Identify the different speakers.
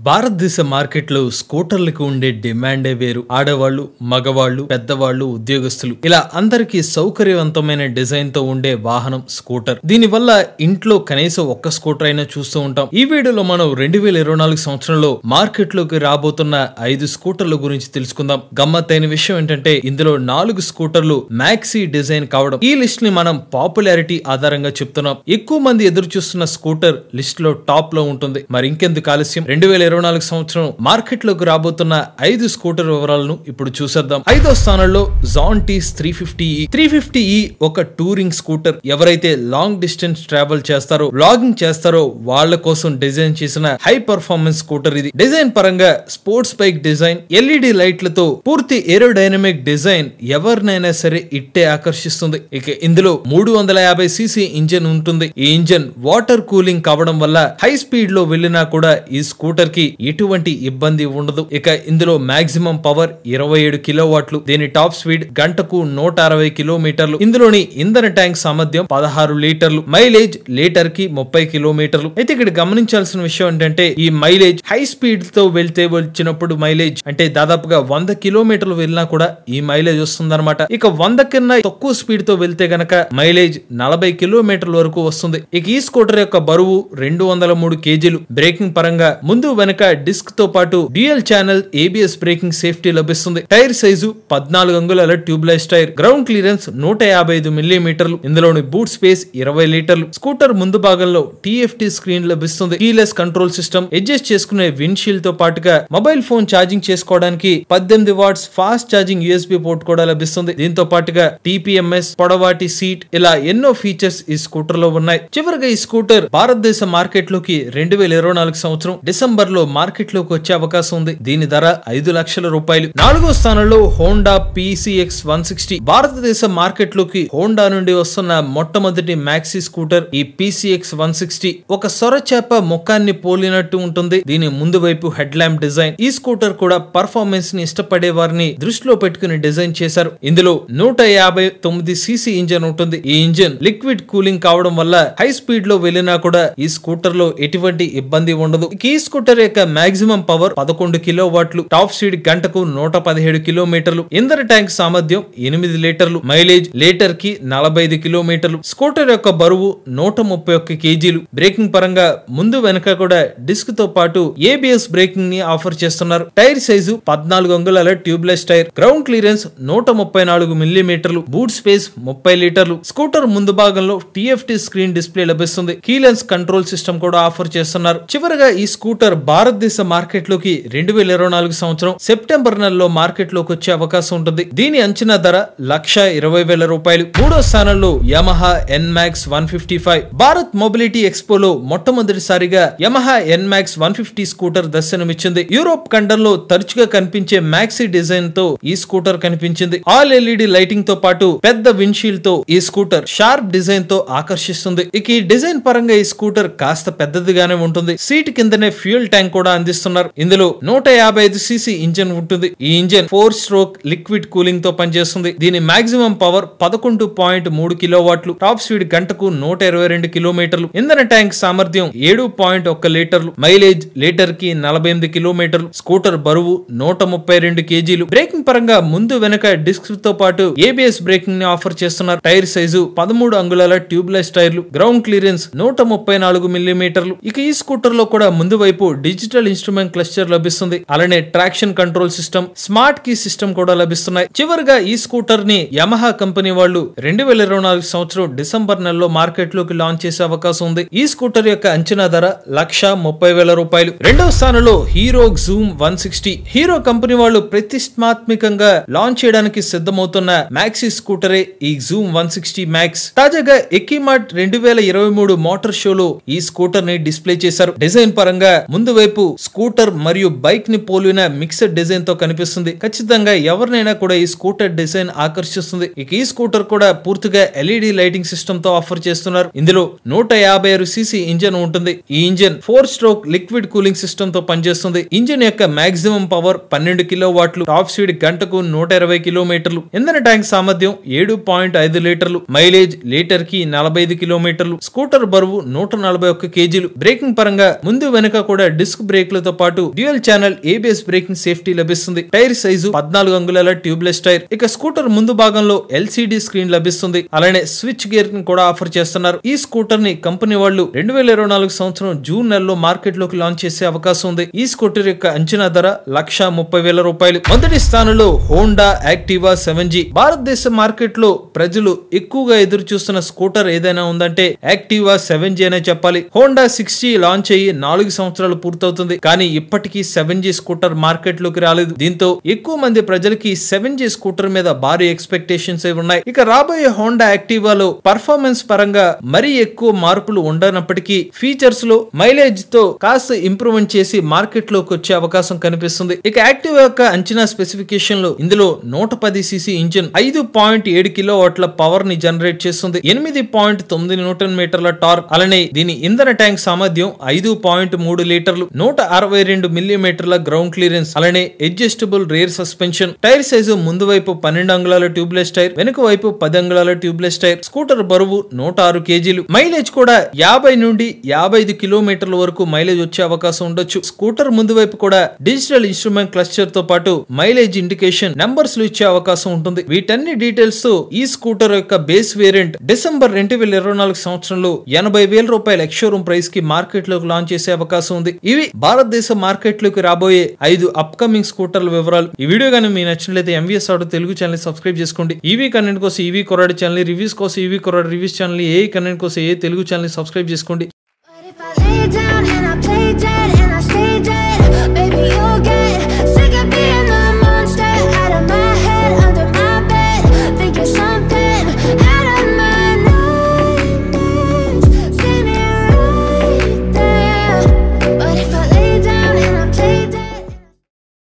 Speaker 1: భారతదేశ మార్కెట్లో స్కూటర్లకు ఉండే డిమాండే వేరు. ఆడవాళ్లు, మగవాళ్లు, పెద్దవాళ్లు, ఉద్యోగస్తులు ఇలా అందరికీ సౌకర్యవంతమైన డిజైన్ తో ఉండే వాహనం స్కూటర్. దీనివల్ల ఇంట్లో కనీసం ఒక్క స్కూటర్ అయినా చూస్తూ ఉంటాం. ఈ వీడియోలో మనం 2024 సంవత్సరంలో మార్కెట్లోకి రాబోతున్న 5 స్కూటర్ల గురించి తెలుసుకుందాం. గమ్మత్తైన విషయం ఏంటంటే ఇందులో 4 స్కూటర్లు మ్యాక్సీ డిజైన్ కావడం. ఈ లిస్ట్ ని మనం పాపులారిటీ ఆధారంగా చెప్తున్నాం. ఎక్కువ మంది ఎదురు చూస్తున్న స్కూటర్ లిస్ట్ లో టాప్ లో ఉంటుంది. మరి ఇంకెందుకు ఆలస్యం, 2024 సంవత్సరం మార్కెట్ లోకి రాబోతున్న 5 స్కూటర్ వివరాలను ఇప్పుడు చూసేద్దాం. 5వ స్థానంలో జాంటీస్ 350e. 350e ఒక టూరింగ్ స్కూటర్. ఎవరైతే లాంగ్ డిస్టెన్స్ ట్రావెల్ చేస్తారో, వ్లాగింగ్ చేస్తారో వాళ్ళ కోసం డిజైన్ చేసిన హై పర్ఫార్మెన్స్ స్కూటర్ ఇది. డిజైన్ పరంగా స్పోర్ట్స్ బైక్ డిజైన్, ఎల్ఈడి లైట్లతో పూర్తి ఏరోడైనమిక్ డిజైన్ ఎవరినైనా సరే ఇట్టే ఆకర్షిస్తుంది. ఇక ఇందులో 350cc ఇంజన్ ఉంటుంది. ఈ ఇంజన్ వాటర్ కూలింగ్ కావడం వల్ల హై స్పీడ్ లో వెళ్ళినా కూడా ఈ స్కూటర్ కి ఎటువంటి ఇబ్బంది ఉండదు. ఇక ఇందులో మాక్సిమం పవర్ 27 కిలోవాట్లు. దీని టాప్ స్పీడ్ గంటకు 160 కిలోమీటర్లు. ఇందులోని ఇంధన ట్యాంక్ సామర్థ్యం 16 లీటర్లు. మైలేజ్ లీటర్ కి 30 కిలోమీటర్లు. అయితే ఇక్కడ గమనించాల్సిన విషయం ఏంటంటే ఈ మైలేజ్ హై స్పీడ్ తో వెళ్తే వచ్చినప్పుడు మైలేజ్ అంటే దాదాపుగా 100 కిలోమీటర్లు వెళ్ళినా కూడా ఈ మైలేజ్ వస్తుందన్నమాట. ఇక 100 కన్నా తక్కువ స్పీడ్ తో వెళ్తే గనక మైలేజ్ 40 కిలోమీటర్ల వరకు వస్తుంది. ఇక ఈ స్కూటర్ యొక్క బరువు 203 కేజీలు. బ్రేకింగ్ పరంగా ముందు వెనక డిస్క్ తో పాటు dual channel ABS breaking safety లభిస్తుంది. టైర్ సైజు 14 అంగుళాల ట్యూబ్లెస్ టైర్. గ్రౌండ్ క్లియరెన్స్ 155 మిల్లీమీటర్లు. ఇందులోని బూట్ స్పేస్ 20 లీటర్లు. స్కూటర్ ముందు భాగంలో TFT స్క్రీన్ లభిస్తుంది. కీలెస్ కంట్రోల్ సిస్టమ్, అడ్జస్ట్ చేసుకునే విండ్షీల్డ్ తో పాటుగా మొబైల్ ఫోన్ ఛార్జింగ్ చేసుకోవడానికి 18 watts fast charging USB port కూడా లభిస్తుంది. దీంతో పాటుగా TPMS, పొడవాటి సీట్ ఇలా ఎన్నో ఫీచర్స్ ఈ స్కూటర్ లో ఉన్నాయి. చివరిగా ఈ స్కూటర్ భారతదేశ మార్కెట్ లోకి 2024 సంవత్సరం డిసెంబర్ లో మార్కెట్ లోకి వచ్చే అవకాశం ఉంది. దీని ధర 5 లక్షల రూపాయలు. 4వ స్థానంలో హోండా PCX 160. భారతదేశ మార్కెట్ లోకి హోండా నుండి వస్తున్న మొట్టమొదటి మ్యాక్సీ స్కూటర్ ఈ PCX 160. ఒక సొరచేప ముఖాన్ని పోలినట్టు ఉంటుంది. దీని ముందు వైపు హెడ్ ల్యాంప్ డిజైన్. ఈ స్కూటర్ కూడా పర్ఫార్మెన్స్ ని ఇష్టపడే వారిని దృష్టిలో పెట్టుకుని డిజైన్ చేశారు. ఇందులో 159cc ఇంజన్ ఉంటుంది. ఈ ఇంజన్ లిక్విడ్ కూలింగ్ కావడం వల్ల హై స్పీడ్ లో వెళ్ళినా కూడా ఈ స్కూటర్ లో ఎటువంటి ఇబ్బంది ఉండదు. ఈ స్కూటర్ యొక్క మాక్సిమం పవర్ 11 కిలోవాట్లు. టాప్ స్పీడ్ గంటకు 117 కిలోమీటర్లు. ఇంధన ట్యాంక్ సామర్థ్యం 8 లీటర్లు. మైలేజ్ లీటర్ కి 45 కిలోమీటర్లు. స్కూటర్ యొక్క బరువు 131 కేజీలు. బ్రేకింగ్ పరంగా ముందు వెనక కూడా డిస్క్ తో పాటు ABS బ్రేకింగ్ ని ఆఫర్ చేస్తున్నారు. టైర్ సైజు 14 అంగుళాల ట్యూబ్లెస్ టైర్. గ్రౌండ్ క్లియరెన్స్ 134 మిల్లీమీటర్లు. బూట్ స్పేస్ 30 లీటర్లు. స్కూటర్ ముందు భాగంలో TFT స్క్రీన్ డిస్ప్లే లభిస్తుంది. కీలెస్ కంట్రోల్ సిస్టమ్ కూడా ఆఫర్ చేస్తున్నారు. చివరగా ఈ స్కూటర్ భారతదేశ మార్కెట్ లోకి 2024 సంవత్సరం సెప్టెంబర్ నెలలో మార్కెట్ లోకి వచ్చే అవకాశం ఉంటుంది. దీని అంచనా ధర 1,20,000 రూపాయలు. 3వ స్థానంలో యమహా NMAX 155. భారత్ మొబిలిటీ ఎక్స్పోలో మొట్టమొదటిసారిగా యమహా NMAX 150 స్కూటర్ దర్శనమిచ్చింది. యూరోప్ ఖండంలో తరచుగా కనిపించే మ్యాక్సీ డిజైన్ తో ఈ స్కూటర్ కనిపించింది. ఆల్ LED లైటింగ్ తో పాటు పెద్ద విండ్షీల్డ్ తో ఈ స్కూటర్ షార్ప్ డిజైన్ తో ఆకర్షిస్తుంది. ఇక ఈ డిజైన్ పరంగా ఈ స్కూటర్ కాస్త పెద్దదిగానే ఉంటుంది. సీట్ కిందనే ఫ్యూయల్ ట్యాంక్ కూడా అందిస్తున్నారు. ఇందులో 155cc ఇంజన్ ఉంటుంది. ఈ ఇంజన్ 4 స్ట్రోక్ లిక్విడ్ కూలింగ్ తో పనిచేస్తుంది. దీని మాక్సిమం పవర్ 11.3 కిలోవాట్లు. టాప్ స్పీడ్ గంటకు 122 కిలోమీటర్లు. ఇంధన ట్యాంక్ సామర్థ్యం 7.1 లీటర్లు. మైలేజ్ లీటర్ కి 48 కిలోమీటర్లు. స్కూటర్ బరువు 132 కేజీలు. బ్రేకింగ్ పరంగా ముందు వెనక డిస్క్ తో పాటు ABS బ్రేకింగ్ ని ఆఫర్ చేస్తున్నారు. టైర్ సైజు 13 అంగుళాల ట్యూబ్లెస్ టైర్లు. గ్రౌండ్ క్లియరెన్స్ 134 మిల్లీమీటర్లు. ఇక ఈ స్కూటర్ లో కూడా ముందు వైపు డిజిటల్ ఇన్స్ట్రుమెంట్ క్లస్టర్ లభిస్తుంది. అలానే traction control system, smart key system కూడా లభిస్తున్నాయి. చివరిగా ఈ స్కూటర్ ని యమహా కంపెనీ వాళ్ళు 2024 సంవత్సరం డిసెంబర్ నెలలో మార్కెట్ లోకి లాంచ్ చేసే అవకాశం ఉంది. ఈ స్కూటర్ యొక్క అంచనా ధర 1,30,000 రూపాయలు. 2వ స్థానంలో హీరో జూమ్ 160. హీరో కంపెనీ వాళ్ళు ప్రతిష్టాత్మకంగా లాంచ్ చేయడానికి సిద్ధమవుతున్న మ్యాక్సీ స్కూటరే ఈ జూమ్ 160 మ్యాక్స్. తాజాగా ఎక్కిమార్ట్ 2023 మోటార్ షోలో ఈ స్కూటర్ ని డిస్ప్లే చేశారు. డిజైన్ పరంగా ముందు వైపు స్కూటర్ మరియు బైక్ ని పోలిన మిక్స్డ్ డిజైన్ తో కనిపిస్తుంది. ఖచ్చితంగా ఎవరినైనా కూడా ఈ స్కూటర్ డిజైన్ ఆకర్షిస్తుంది. ఇక ఈ స్కూటర్ కూడా పూర్తిగా LED లైటింగ్ సిస్టమ్ తో ఆఫర్ చేస్తున్నారు. ఇందులో 156cc ఇంజన్ ఉంటుంది. ఈ engine 4 stroke liquid cooling system తో పనిచేస్తుంది. ఇంజన్ యొక్క మాక్సిమం పవర్ 12 కిలోవాట్లు. టాప్ స్పీడ్ గంటకు 120 కిలోమీటర్లు. ఇంధన ట్యాంక్ సామర్థ్యం 7.5 లీటర్లు. మైలేజ్ లీటర్ కి 45 కిలోమీటర్లు. స్కూటర్ బరువు 141 కేజీలు. బ్రేకింగ్ పరంగా ముందు వెనుక కూడా డిస్క్ డిస్క్ బ్రేక్లతో పాటు dual channel ABS breaking safety లభిస్తుంది. టైర్ సైజు 14 అంగుళాల ట్యూబ్లెస్ టైర్. ఇక స్కూటర్ ముందు భాగంలో ఎల్సిడి స్క్రీన్ లభిస్తుంది. అలానే స్విచ్ గేర్ ని కూడా ఆఫర్ చేస్తున్నారు. ఈ స్కూటర్ ని కంపెనీ వాళ్ళు 2024 సంవత్సరం జూన్ నెలలో మార్కెట్ లోకి లాంచ్ చేసే అవకాశం ఉంది. ఈ స్కూటర్ యొక్క అంచనా ధర ₹1,30,000. మొదటి స్థానంలో హోండా యాక్టివా 7G. భారతదేశ మార్కెట్ లో ప్రజలు ఎక్కువగా ఎదురు చూస్తున్న స్కూటర్ ఏదైనా ఉందంటే యాక్టివా 7G అనే చెప్పాలి. హోండా 6G లాంచ్ అయ్యి 4 సంవత్సరాలు పూర్తవుతుంది. కానీ ఇప్పటికీ 7G స్కూటర్ మార్కెట్ లోకి రాలేదు. దీంతో ఎక్కువ మంది ప్రజలకి 7G స్కూటర్ మీద భారీ ఎక్స్పెక్టేషన్స్ ఉన్నాయి. ఇక రాబోయే హోండా యాక్టివాలో పర్ఫార్మెన్స్ పరంగా మరీ ఎక్కువ మార్పులు ఉండనప్పటికీ ఫీచర్స్ లో మైలేజ్ తో కాస్త ఇంప్రూవ్మెంట్ చేసి మార్కెట్ లోకి వచ్చే అవకాశం కనిపిస్తుంది. ఇక యాక్టివా యొక్క అంచనా స్పెసిఫికేషన్ లో ఇందులో 110cc ఇంజిన్ 5.7 కిలోవాట్ల పవర్ ని జనరేట్ చేస్తుంది. 8.9 న్యూటన్ మీటర్ల టార్క్. అలానే దీని ఇంధన ట్యాంక్ సామర్థ్యం 5.3 లీటర్లు. 162 మిల్లీమీటర్ల గ్రౌండ్ క్లియరెన్స్. అలానే adjustable rear suspension. Tyre size ముందు వైపు 12 అంగుళాల ట్యూబ్లెస్ టైర్, వెనుక వైపు 10 అంగుళాల ట్యూబ్లెస్ టైర్. స్కూటర్ బరువు 106 కేజీలు. మైలేజ్ కూడా 50 నుండి 55 కిలోమీటర్ల వరకు మైలేజ్ వచ్చే అవకాశం ఉండొచ్చు. స్కూటర్ ముందు వైపు కూడా డిజిటల్ ఇన్స్ట్రుమెంట్ క్లస్టర్ తో పాటు మైలేజ్ ఇండికేషన్ నంబర్స్ లో ఇచ్చే అవకాశం ఉంటుంది. వీటన్ని డీటెయిల్స్ తో ఈ స్కూటర్ యొక్క బేస్ వేరియంట్ డిసెంబర్ 2024 సంవత్సరంలో ₹80,000 ఎక్స్షోరూమ్ ప్రైస్ కి మార్కెట్ లోకి లాంచ్ చేసే అవకాశం ఉంది. ఇవి భారతదేశ మార్కెట్ లోకి రాబోయే 5 అప్కమింగ్ స్కూటర్ల వివరాలు. ఈ వీడియో కానీ మీకు నచ్చినట్లయితే MVS auto Telugu channel subscribe చేసుకోండి. ఈవీ కంటెంట్ కోసం ఈవీ కొరాడు ఛానల్, రివ్యూస్ కోసం ఈవీ కొరాడు రివ్యూస్ ఛానల్, ఏ కంటెంట్ కోసం ఏ తెలుగు ఛానల్ సబ్స్క్రైబ్ చేసుకోండి.